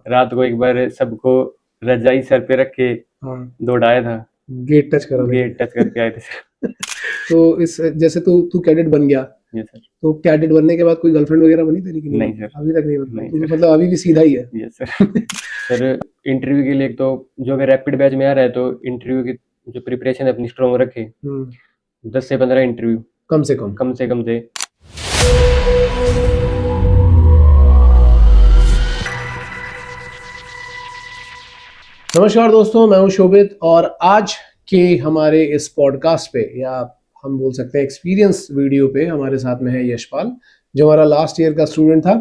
रात को एक बार सबको रजाई सर पे रख के हाँ दौड़ाया था, गेट टच कराने गेट टच करके आए थे सर। तो इस जैसे तू तू कैडेट बन गया, यस सर। तो कैडेट बनने के बाद कोई गर्लफ्रेंड वगैरह बनी तेरी कि नहीं नहीं बनी? सर, अभी तक नहीं बनी? नहीं तू सर। मतलब अभी भी सीधा ही है। Yes sir. सर इंटरव्यू के लिए एक तो जो अगर रैपिड बैच में आ रहा है तो इंटरव्यू की जो प्रिपरेशन है अपनी स्ट्रॉन्ग रखे, 10 से 15 इंटरव्यू कम से कम। कम से कम दे। नमस्कार दोस्तों, मैं हूं शोभित और आज के हमारे इस पॉडकास्ट पे, या हम बोल सकते हैं एक्सपीरियंस वीडियो पे, हमारे साथ में है यशपाल, जो हमारा लास्ट ईयर का स्टूडेंट था।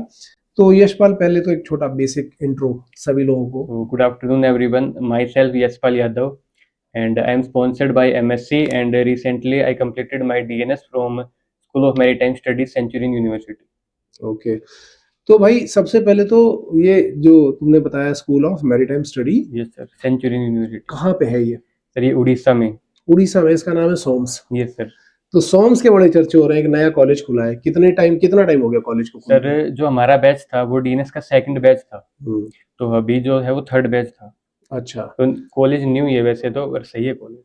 तो यशपाल, पहले तो एक छोटा बेसिक इंट्रो सभी लोगों को। Good afternoon everyone, my self Yashpal Yadav and I am sponsored by MSc and recently I completed my DNS from School of Maritime Studies, Centurion University. Okay, तो भाई सबसे पहले तो ये जो तुमने बताया school of maritime study, yes sir, Centurion university. कहाँ पे है ये? सर ये उड़ीसा में। उड़ीसा में। इसका नाम है सोम्स। Yes sir. तो सोम्स के बड़े चर्चे हो रहे हैं, एक नया कॉलेज खुला है। कितना टाइम हो गया कॉलेज को खुले? सर जो हमारा बैच था वो DNS का सेकंड बैच था, हम्म, तो अभी जो है वो थर्ड बैच था। अच्छा। तो कॉलेज न्यू ही है वैसे तो, पर सही है कॉलेज।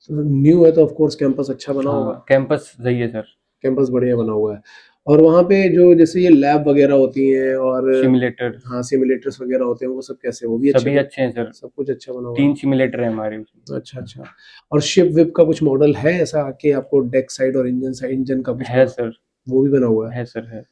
न्यू है तो ऑफ कोर्स कैंपस अच्छा बना होगा। हाँ, कैंपस सही है सर। कैंपस बढ़िया बना हुआ है। और वहाँ पे जो जैसे ये लैब वगैरह होती हैं और सिमुलेटर हाँ सिमुलेटर्स वगैरह होते हैं, वो सब कैसे? वो भी अच्छे सभी हैं? अच्छे हैं सर। सब कुछ अच्छा बना हुआ 3 सिमुलेटर है हमारे उसमें। है। अच्छा अच्छा। और शिप विप का कुछ मॉडल है ऐसा कि आपको डेक साइड और इंजन का कुछ है सर। वो भी बना हुआ है? है सर, है।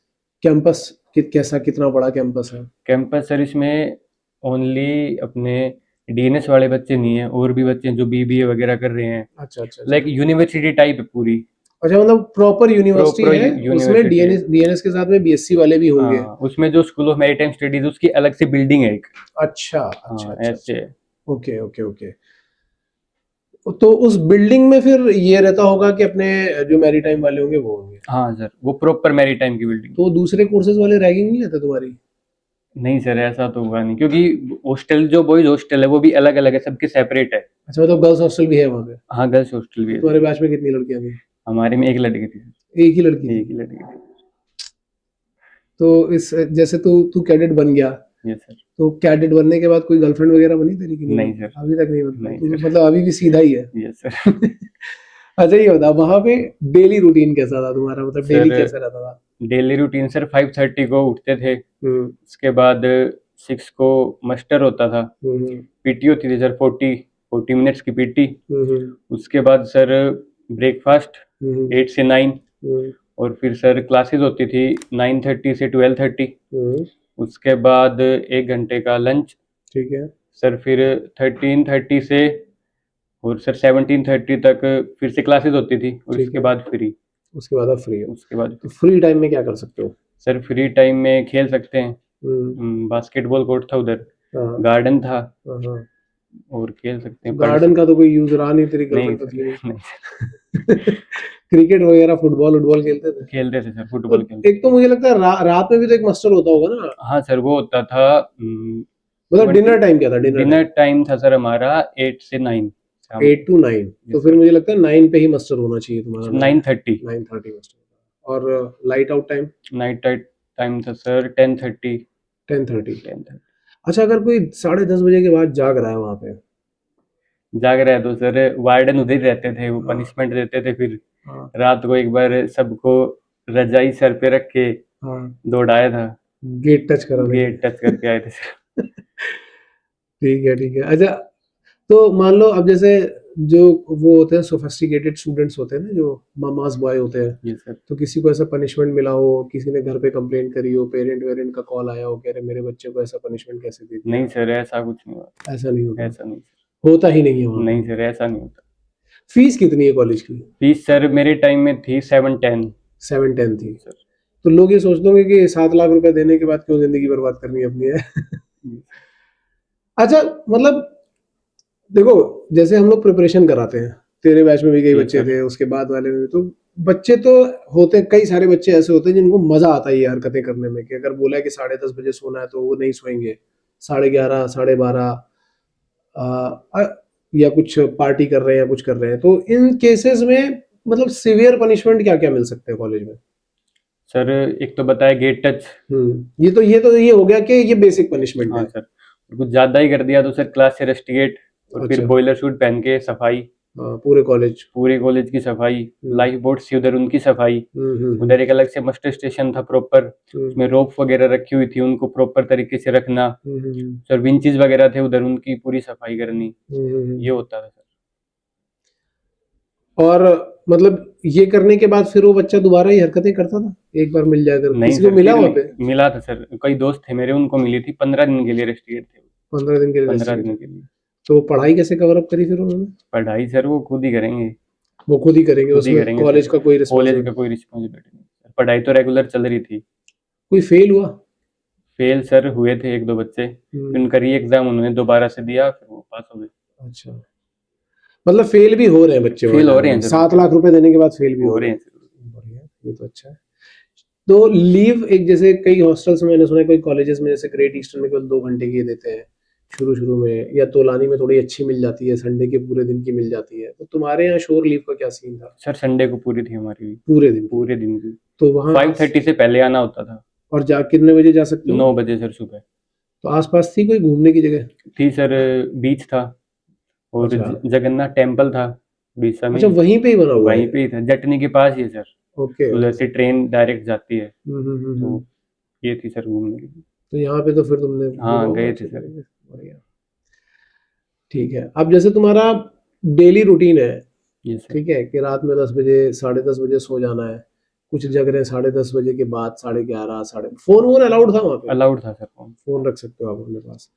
कैंपस कैसा, कितना बड़ा कैंपस है? कैंपस सर इसमें ओनली अपने DNS वाले बच्चे नहीं है, और भी बच्चे हैं जो BBA वगैरह कर रहे हैं। अच्छा अच्छा लाइक अच्छा। यूनिवर्सिटी टाइप है पूरी। अच्छा, मतलब प्रॉपर यूनिवर्सिटी प्रॉपर है। उसमें यूनिवर्सिटी है। डीएनएस के साथ में बीएससी वाले भी होंगे? हाँ, उसमें जो स्कूल ऑफ मैरीटाइम स्टडीज उसकी अलग से बिल्डिंग है एक। अच्छा अच्छा हाँ अच्छा ऐसे अच्छा। है। Okay okay okay. तो उस बिल्डिंग में फिर ये रहता होगा कि अपने जो मैरीटाइम वाले होंगे वो होंगे? हाँ सर, वो प्रॉपर मैरीटाइम की बिल्डिंग। तो दूसरे कोर्सेज वाले रैगिंग नहीं लेते तुम्हारी? नहीं सर, ऐसा तो हुआ नहीं, क्योंकि हॉस्टल जो बॉयज हॉस्टल है वो भी अलग अलग है, सबकी सेपरेट है। अच्छा, मतलब गर्ल्स हॉस्टल भी है वहाँ पे? हाँ, गर्ल्स हॉस्टल भी है तुम्हारे सर। बैच में कितनी लड़कियां थी? हमारे में एक लड़की थी एक ही लड़की सर, थी? एक ही लड़की थी। तो इस जैसे तू तू कैडेट बन गया, यस सर। तो कैडेट बनने के बाद कोई गर्लफ्रेंड वगैरह बनी तेरी कि नहीं नहीं बनी? सर। अभी तक नहीं बनी? नहीं तू सर। मतलब अभी भी सीधा ही है। Yes sir. अच्छा, ये बता, वहां पे डेली रूटीन कैसा था तुम्हारा? मतलब डेली सर कैसा रहता था? डेली रूटीन सर 5:30 को उठते थे। हम्म उसके बाद 6 को मस्टर होता था। हम्म पीटी होती थी सर, 40 मिनट्स की पीटी। हम्म उसके बाद सर ब्रेकफास्ट हम्म 8 से 9। हम्म और फिर सर क्लासेस होती थी 9:30 से 12:30। हम्म, उसके बाद 1 घंटे का लंच। ठीक है। सर फिर 13:30 से और सर 17:30 तक फिर से क्लासेस होती थी, और ठीक इसके है, बाद फ्री। उसके बाद आप फ्री हो? उसके बाद तो फ्री। फ्री टाइम में क्या कर सकते हो? सर फ्री टाइम में खेल सकते हैं। हम्म, बास्केटबॉल कोर्ट था उधर, हाँ गार्डन था, हाँ हाँ। और खेल सकते हैं, पढ़ गार्डन सकते। का तो कोई यूज रहा नहीं, तेरी नहीं गर्लफ्रेंड तो सर, थी नहीं। नहीं सर। क्रिकेट वगैरह, फुटबॉल वुटबॉल खेलते थे? खेलते थे सर, तो फुटबॉल खेलते एक तो थे। मुझे लगता है रात में भी तो एक मस्टर होता होगा ना? हाँ सर, वो होता था मतलब 20। डिनर टाइम क्या था? डिनर डिनर टाइम टाइम था सर हमारा 8 से 9 शाम। 8 to 9? तो यस फिर सर। मुझे लगता है 9 पे ही मस्टर होना चाहिए तुम्हारा। 9:30। 9:30 मस्टर। और light out time? Night time था सर 10:30। 10:30। 10:30। अच्छा, अगर कोई 10:30 बजे के बाद जाग रहा है वहां पे? जाग रहे तो सर वार्डन उधर ही रहते थे, वो हाँ पनिशमेंट देते थे फिर। हाँ रात को एक बार सबको रजाई सर पे रख के हाँ। दौड़ाया था, गेट टच कराने के गेट टच करके आए थे सर। लिए। ठीक है ठीक है। अच्छा, तो मान लो अब जैसे जो वो होते हैं सोफिस्टिकेटेड स्टूडेंट्स होते हैं ना, जो मामास बॉय होते हैं, जी सर। तो किसी को ऐसा पनिशमेंट मिला हो, किसी ने घर पे कंप्लेंट करी हो, पेरेंट वेरेंट का कॉल आया हो, कह रहे मेरे बच्चे को ऐसा पनिशमेंट कैसे दे दिया? नहीं सर, ऐसा कुछ नहीं हुआ। ऐसा नहीं होता? ऐसा नहीं होता ही नहीं है सर। वहां नहीं पे? सर, ऐसा नहीं होता। फीस कितनी है कॉलेज की? फीस सर मेरे टाइम में थी 710। 710 थी? सर। तो लोग ये सोचते होंगे कि 7 लाख रुपए देने के बाद क्यों जिंदगी बर्बाद करनी है अपनी है। अच्छा, मतलब देखो, जैसे हम लोग प्रिपरेशन कराते हैं, तेरे बैच में भी कई जी बच्चे सर। थे, उसके बाद वाले में भी, तो बच्चे तो होते, कई सारे बच्चे ऐसे होते हैं जिनको मजा आता है ये हरकतें करने में, कि अगर बोला है कि 10:30 बजे सोना है तो वो नहीं सोएंगे, 11:30 12:30 या कुछ पार्टी कर रहे हैं या कुछ कर रहे हैं। तो इन केसेस में मतलब सिवियर पनिशमेंट क्या क्या मिल सकते हैं कॉलेज में? सर एक तो बताया गेट टच। ये तो ये हो गया कि ये बेसिक पनिशमेंट हाँ है। सर। कुछ ज्यादा ही कर दिया तो सर क्लास से रस्टिकेट, और फिर अच्छा। बॉयलर सूट पहन के सफाई, हाँ, पूरे कॉलेज। पूरे कॉलेज की सफाई, हम्म। लाइफ बोट थी उधर उनकी सफाई, हम्म। उधर एक अलग से मस्टर स्टेशन था प्रॉपर, उसमें रोप वगैरह रखी हुई थी, उनको प्रॉपर तरीके से रखना, सर विंचेस वगैरह थे उधर, उनकी पूरी सफाई करनी, ये होता था सर। और मतलब ये करने के बाद फिर वो बच्चा दोबारा ही हरकतें करता था, एक बार मिल जाकर? नहीं किसी को सर, मिला फिर वहाँ पे? नहीं मिला था सर, कई दोस्त थे मेरे, उनको मिली थी, 15 दिन के लिए रस्टिकेट थे, 15 दिन के लिए 15 दिन रेस्ट्रिक्ट। के लिए। तो पढ़ाई कैसे कवर अप करी फिर उन्होंने? पढ़ाई सर वो खुद ही करेंगे, वो खुद ही करेंगे, खुद ही उसमें करेंगे कॉलेज सर, का कोई कॉलेज का रिस्पॉन्सिबिलिटी? कोई रिस्पॉन्सिबिलिटी नहीं सर, पढ़ाई तो रेगुलर चल रही थी। कोई फेल हुआ? फेल सर हुए थे एक दो बच्चे, फिर उनका री एग्जाम उन्होंने दोबारा से दिया, फिर वो पास हो गए। अच्छा, मतलब फेल भी हो रहे हैं बच्चे फेल हो वगैरह रहे में? हैं सर, 7 लाख रुपए देने के बाद फेल भी हो हो रहे रहे हैं हैं? सर। बढ़िया, ये तो अच्छा है। तो लीव एक, जैसे कई हॉस्टल्स में मैंने सुना है, कोई कॉलेजेस में जैसे ग्रेट ईस्टर्न में केवल 2 घंटे की देते हैं शुरू शुरू में, या तोलानी में थोड़ी अच्छी मिल जाती है, संडे के पूरे दिन की मिल जाती है। तो तुम्हारे यहाँ शोर लीव का क्या सीन था? सर संडे को पूरी थी हमारी भी, पूरे दिन की? पूरे दिन की। तो वहाँ 5:30 से पहले आना होता था। और जा कितने बजे जा सकते हो? 9 बजे सर सुबह। तो आसपास थी कोई घूमने की जगह? थी सर, बीच था, और अच्छा। जगन्नाथ टेम्पल था उड़ीसा में अच्छा, ही, वहीं पे ही बना हुआ वहीं है? पे ही था, जटनी के पास ही है सर, ओके। उधर से ट्रेन डायरेक्ट जाती है, हम्म। तो ये थी सर घूमने की। तो यहाँ पे तो फिर तुमने घूमा हाँ होगा गए थे अच्छे सर। तरीके से। बढ़िया। ठीक है, अब जैसे तुम्हारा डेली रूटीन है, ये सर ठीक है, कि रात में 10 बजे, 10:30 बजे सो जाना है, कुछ जग रहे हैं 10:30 बजे के बाद, 11:30, साढ़े, फोन वोन अलाउड था वहाँ पे? अलाउड था सर फोन। फोन रख सकते हो आप अपने पास?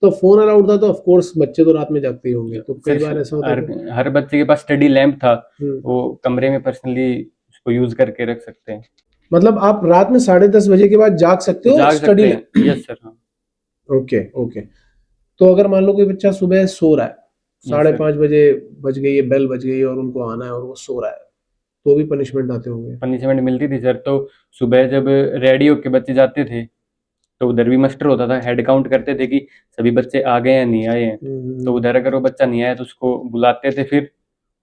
तो फोन अलाउड था तो ऑफ कोर्स बच्चे तो रात में जागते ही होंगे, तो कई सर बार ऐसा होता हर है कि हर बच्चे के पास स्टडी लैंप था, हम्म, वो कमरे में पर्सनली उसको यूज करके रख सकते हैं। मतलब आप रात में 10:30 बजे के बाद जाग सकते हो जाग स्टडी सकते में? हैं, यस सर, हाँ। Okay okay. तो अगर मान लो कोई बच्चा सुबह सो रहा है, यस साढ़े सर, पाँच बजे बज गई है, बेल बज गई है और उनको आना है और वो सो रहा है, तो भी पनिशमेंट आते होंगे? पनिशमेंट मिलती थी सर, तो सुबह जब रेडी होके बच्चे जाते थे, तो उधर भी मस्टर होता था, हेड काउंट करते थे कि सभी बच्चे आ गए या नहीं आए हैं, तो उधर अगर वो बच्चा नहीं आया तो उसको बुलाते थे फिर,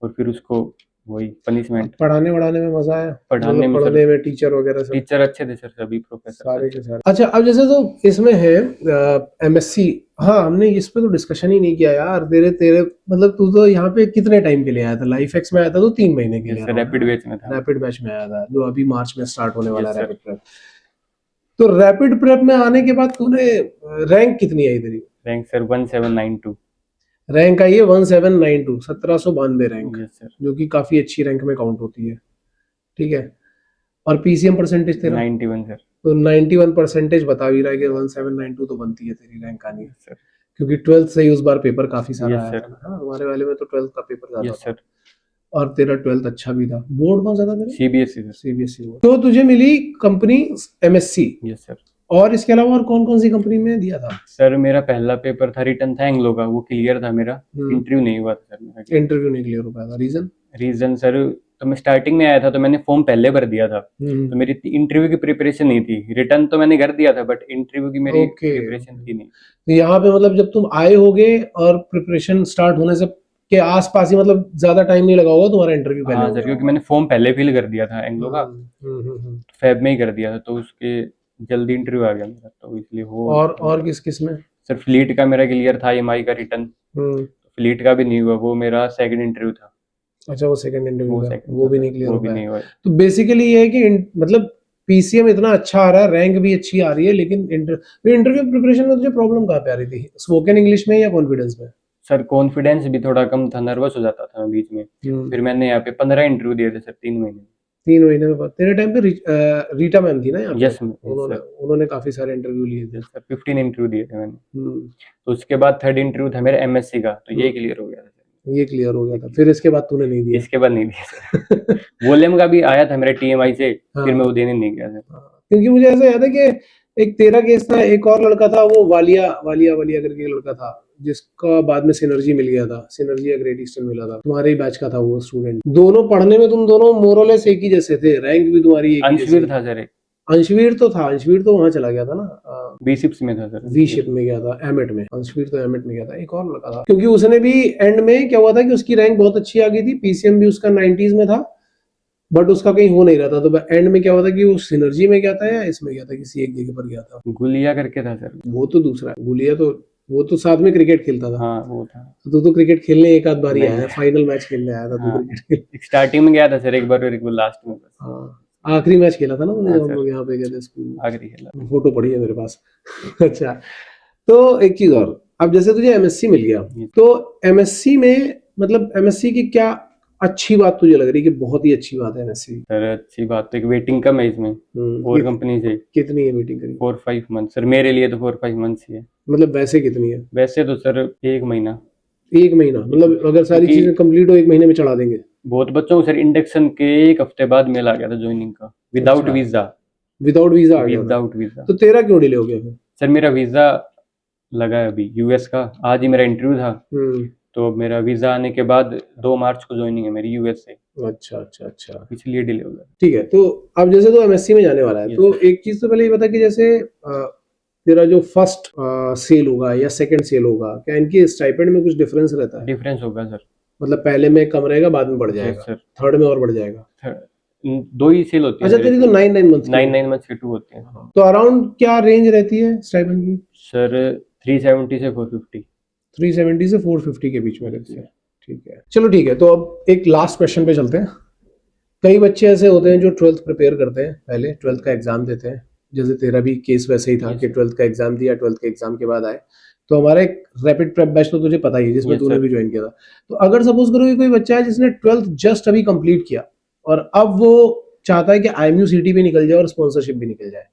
और फिर उसको वही अब पनिशमेंट। पढ़ाने वढ़ाने में मजा आया? पढ़ाने मतलब में सर, पढ़ने में टीचर वगैरह सब टीचर अच्छे थे सर, सभी प्रोफेसर सारे अच्छे के थे। सारे? अच्छा, अब जैसे तो इसमें है एमएससी, हाँ, हमने इस पे तो डिस्कशन ही नहीं किया यार। तेरे तेरे मतलब तू तो यहाँ पे कितने टाइम के लिए आया था? लाइफ एक्स में आया था तो 3 महीने के यस लिए सर, रैपिड बैच में था। रैपिड बैच में आया था, जो अभी मार्च में स्टार्ट होने वाला यस है सर, रैपिड प्रेप। तो रैपिड प्रेप में आने के बाद तूने रैंक कितनी आई तेरी? Rank sir 1792। रैंक आई है 1792, 1792 रैंक, यस सर, जो कि काफी अच्छी रैंक में काउंट होती है, ठीक है। और पीसीएम परसेंटेज तेरा? 91 सर। तो 91 परसेंटेज बता भी रहा है कि 1792 तो बनती है तेरी रैंक आनी, यस सर, क्योंकि 12th से ही उस बार पेपर काफी सारा यस आया था सर, ना। हाँ, हमारे वाले में तो 12th का पेपर ज्यादा यस था। सर, और तेरा 12th अच्छा भी था। बोर्ड कौन सा था तेरा? CBSE sir. CBSE board. तो तुझे मिली कंपनी एमएससी, यस सर। और इसके अलावा और कौन कौन सी कंपनी में दिया था? सर मेरा पहला पेपर था, रिटर्न था एंग्लो का, वो क्लियर था मेरा, इंटरव्यू नहीं हुआ था सर मेरा। इंटरव्यू नहीं क्लियर हो पाया था, रीजन? रीजन सर, तो मैं स्टार्टिंग में आया था तो मैंने फॉर्म पहले भर दिया था, तो मेरी इंटरव्यू की प्रिपरेशन नहीं थी, रिटर्न तो मैंने कर दिया था बट इंटरव्यू की मेरी ओके। प्रिपरेशन थी नहीं। तो यहाँ पे मतलब जब तुम आए होगे और प्रिपरेशन स्टार्ट होने से के आसपास ही, मतलब ज्यादा टाइम नहीं लगा होगा, तुम्हारा इंटरव्यू पहले हाँ हो सर, गया क्योंकि होगा। मैंने फॉर्म पहले फिल कर दिया था एंग्लो का, हम्म। फेब में ही कर दिया था, तो उसके जल्दी इंटरव्यू आ गया मेरा, तो इसलिए हो और किस किस में? सर फ्लीट का मेरा क्लियर था, ईएमआई का रिटर्न, हम्म। फ्लीट का भी नहीं हुआ, वो मेरा सेकंड इंटरव्यू था, अच्छा, वो सेकंड इंटरव्यू वो था, सेकंड वो था भी सर, नहीं क्लियर वो हो भी पाया। नहीं हुआ। तो बेसिकली ये है कि मतलब पीसीएम इतना अच्छा आ रहा है, रैंक भी अच्छी आ रही है, लेकिन इंटरव्यू प्रिपरेशन में तुझे प्रॉब्लम कहाँ पे आ रही थी? स्पोकन इंग्लिश में या कॉन्फिडेंस में? सर कॉन्फिडेंस भी थोड़ा कम था, नर्वस हो जाता था मैं बीच में, फिर मैंने यहाँ पे 15 इंटरव्यू दिए थे सर 3 महीने। 3 महीने में बाद तेरे टाइम पे रीटा मैम थी ना यहाँ पे? यस उन्होंने सर, उन्होंने काफी सारे इंटरव्यू लिए थे। यस सर, 15 इंटरव्यू दिए थे मैंने, हम्म, तो उसके बाद थर्ड इंटरव्यू था मेरा एमएससी का, तो ये क्लियर हो गया था सर। ये क्लियर हो गया था, फिर इसके बाद तूने नहीं दिया? इसके बाद नहीं दिया सर। वोलेम का भी आया था मेरे टीएमआई से, फिर मैं हाँ, वो देने नहीं गया सर। क्योंकि मुझे ऐसा याद है कि एक तेरा केस था, एक और लड़का था, वो वालिया वालिया वालिया करके एक लड़का था, जिसका बाद में सिनर्जी मिल गया था, सिनर्जी या ग्रेट ईस्टर्न मिला था, तुम्हारे ही बैच का था वो स्टूडेंट। दोनों पढ़ने में तुम दोनों मोरलेस एक ही जैसे थे, रैंक भी तुम्हारी एक ही जैसी अंशवीर थी। था सर एक, अंशवीर तो था, अंशवीर तो वहां चला गया था ना, बी शिप्स में था सर वी अंशवीर। शिप में गया था, एमिट में। अंशवीर तो एमिट में गया था। एक और लड़का था, क्योंकि उसने भी एंड में क्या हुआ था कि उसकी रैंक बहुत अच्छी आ गई थी, पीसीएम भी उसका 90s में था, बट उसका कहीं हो नहीं रहा था, तो एंड में क्या हुआ था कि वो सिनर्जी में गया था या इसमें गया था, किसी एक जगह पर गया था। गुलिया करके था सर। वो तो दूसरा है, गुलिया तो वो तो साथ में क्रिकेट खेलता था। हाँ वो था। तो तू क्रिकेट खेलने एक आध बार ही नहीं। आया है, फाइनल मैच खेलने आया था तू हाँ क्रिकेट खेल। स्टार्टिंग में गया था सर एक बार और एक बार लास्ट में बस। हाँ आखिरी मैच खेला था ना तूने हाँ जब हम सर लोग यहाँ पे गए थे स्कूल में। आखिरी खेला। फोटो पड़ी है मेरे पास। अच्छा, तो एक चीज और, अब जैसे तुझे एमएससी मिल गया, तो एमएससी में मतलब एमएससी की क्या अच्छी बात तुझे लग रही है कि बहुत ही अच्छी बात है एमएससी? सर अच्छी बात है कि वेटिंग कम है इसमें और कंपनी से। कितनी है वेटिंग करी? 4-5 मंथ सर, मेरे लिए तो 4-5 मंथ्स ही है। मतलब वैसे कितनी है? वैसे तो सर 1 महीना। एक महीना, मतलब अगर सारी क्योंकि चीजें कंप्लीट हो एक महीने में चढ़ा देंगे? बहुत बच्चों को सर इंडक्शन के 1 हफ्ते बाद मेल आ गया था ज्वाइनिंग का, विदाउट अच्छा, वीजा। विदाउट वीजा आ गया था? Without visa. तो तेरा क्यों डिले हो गया फिर? सर मेरा वीजा लगा है अभी यूएस का, आज ही मेरा इंटरव्यू था। हम्म। तो मेरा वीजा आने के बाद 2 मार्च को ज्वाइनिंग है मेरी यूएस से, अच्छा अच्छा अच्छा, इसलिए डिले हो गया। ठीक है। तो अब जैसे तो एमएससी में जाने वाला है, Yes, तो sir. एक चीज तो पहले ये बता कि जैसे तेरा जो फर्स्ट सेल होगा या सेकंड सेल होगा, क्या इनकी स्टाइपेंड में कुछ डिफरेंस रहता है? डिफरेंस होगा सर। मतलब पहले में कम रहेगा, बाद में बढ़ यस जाएगा, सर। थर्ड में और बढ़ जाएगा? 2 ही सेल होती है अच्छा, सर तेरी तो इसमें। 9 मंथ्स की 9 मंथ्स की 2 होती है है। तो अराउंड क्या रेंज रहती है स्टाइपेंड की? सर। 370 से 450। 370 से 450 के बीच में Yes, रहती है। sir. ठीक है, चलो ठीक है। तो अब एक लास्ट क्वेश्चन पे चलते हैं। कई बच्चे ऐसे होते हैं जो 12th प्रिपेयर करते हैं, पहले 12th का एग्जाम देते हैं, जैसे तेरा भी केस वैसे ही था Yes, कि sir. 12th का एग्जाम दिया, 12th के एग्जाम के बाद आए। तो हमारा एक रैपिड प्रेप बैच तो तुझे पता ही है, जिसमें Yes, तूने sir. भी ज्वाइन किया था। तो अगर सपोज करो कि कोई बच्चा है जिसने 12th जस्ट अभी कंप्लीट किया और अब वो चाहता है कि आईएमयू सीटी भी निकल जाए और स्पॉन्सरशिप भी निकल जाए,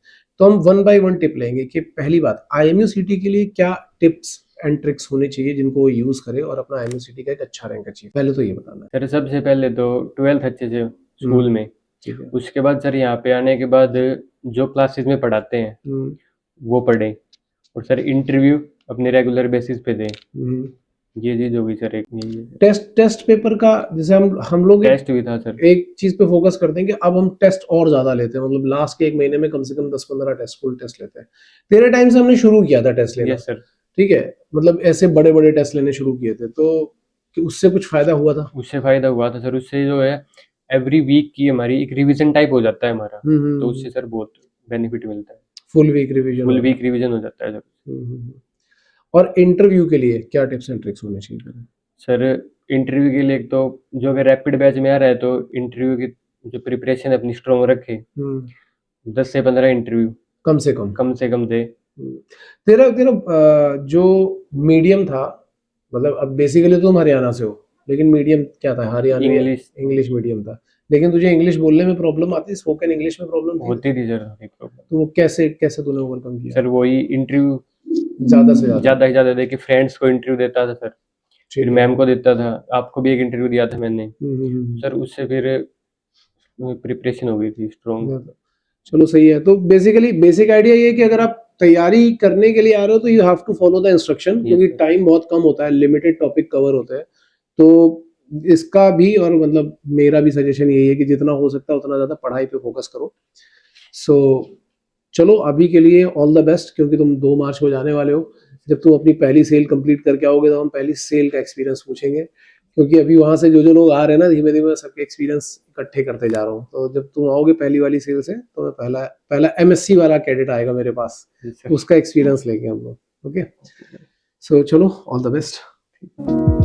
तो हम 1 बाय 1 टिप लेंगे कि पहली बात, आईएमयू सीटी के लिए क्या टिप्स एंड ट्रिक्स होने चाहिए जिनको वो यूज करे और अपना आईएमयू सीटी का एक अच्छा रैंक अचीव। पहले तो ये बताना है। सर सबसे पहले तो 12th अच्छे से स्कूल में, ठीक है। उसके बाद सर यहाँ पे आने के बाद जो क्लासेस में पढ़ाते हैं वो पढ़ें, और सर इंटरव्यू अपने रेगुलर बेसिस पे दें। ये चीज होगी सर। एक यही है। टेस्ट पेपर का जैसे हम लोग टेस्ट भी था सर। एक चीज पे फोकस करते हैं कि अब हम टेस्ट और ज्यादा लेते हैं, मतलब लास्ट के एक महीने में कम से कम 10-15 टेस्ट, फुल टेस्ट लेते हैं। तेरे टाइम से हमने शुरू किया था टेस्ट लेना। Yes sir. ठीक है, मतलब ऐसे बड़े बड़े टेस्ट लेने शुरू किए थे, तो कि उससे कुछ फायदा हुआ था? उससे फायदा हुआ था सर, उससे जो है एवरी वीक की हमारी एक रिवीजन टाइप हो जाता है हमारा, तो उससे सर बहुत बेनिफिट मिलता है। Full week revision full week revision हो जाता है सर। और इंटरव्यू के लिए क्या टिप्स एंड ट्रिक्स होने चाहिए? सर इंटरव्यू के लिए एक तो जो अगर रैपिड बैच में आ रहा है तो इंटरव्यू की जो प्रिपरेशन है अपनी स्ट्रॉन्ग रखे। 10 से 15 इंटरव्यू कम से कम दे। तेरा तेरा जो मीडियम था, मतलब अब बेसिकली तुम हरियाणा से हो, लेकिन मीडियम क्या था? हरियाणवी इंग्लिश इंग्लिश मीडियम था, लेकिन तुझे इंग्लिश बोलने में प्रॉब्लम आती, स्पोकन इंग्लिश में प्रॉब्लम थी? होती थी सर एक प्रॉब्लम। तो वो कैसे कैसे तूने ओवरकम किया? सर वही इंटरव्यू ज्यादा से ज्यादा से ज्यादा दे के फ्रेंड्स को इंटरव्यू देता था सर, फिर मैम को देता था, आपको भी एक इंटरव्यू दिया था मैंने सर, उससे फिर प्रिपरेशन हो गई थी स्ट्रॉन्ग। चलो सही है। तो बेसिकली बेसिक आइडिया ये है कि अगर आप तैयारी करने के लिए आ रहे हो तो you have to follow the instruction, क्योंकि टाइम बहुत कम होता है, लिमिटेड टॉपिक कवर होते हैं। तो इसका भी और मतलब मेरा भी सजेशन यही है कि जितना हो सकता है उतना ज्यादा पढ़ाई पे फोकस करो। सो चलो अभी के लिए ऑल द बेस्ट, क्योंकि तुम 2 मार्च को जाने वाले हो। जब तुम अपनी पहली सेल कंप्लीट करके आओगे तो हम पहली सेल का एक्सपीरियंस पूछेंगे, क्योंकि अभी वहां से जो जो लोग आ रहे हैं ना, धीमे धीमे सबके एक्सपीरियंस इकट्ठे करते जा रहा हूँ। तो जब तुम आओगे पहली वाली सेल से, तो मैं पहला पहला एमएससी वाला कैडेट आएगा मेरे पास, उसका एक्सपीरियंस लेंगे हम लोग। ओके, सो चलो ऑल द बेस्ट।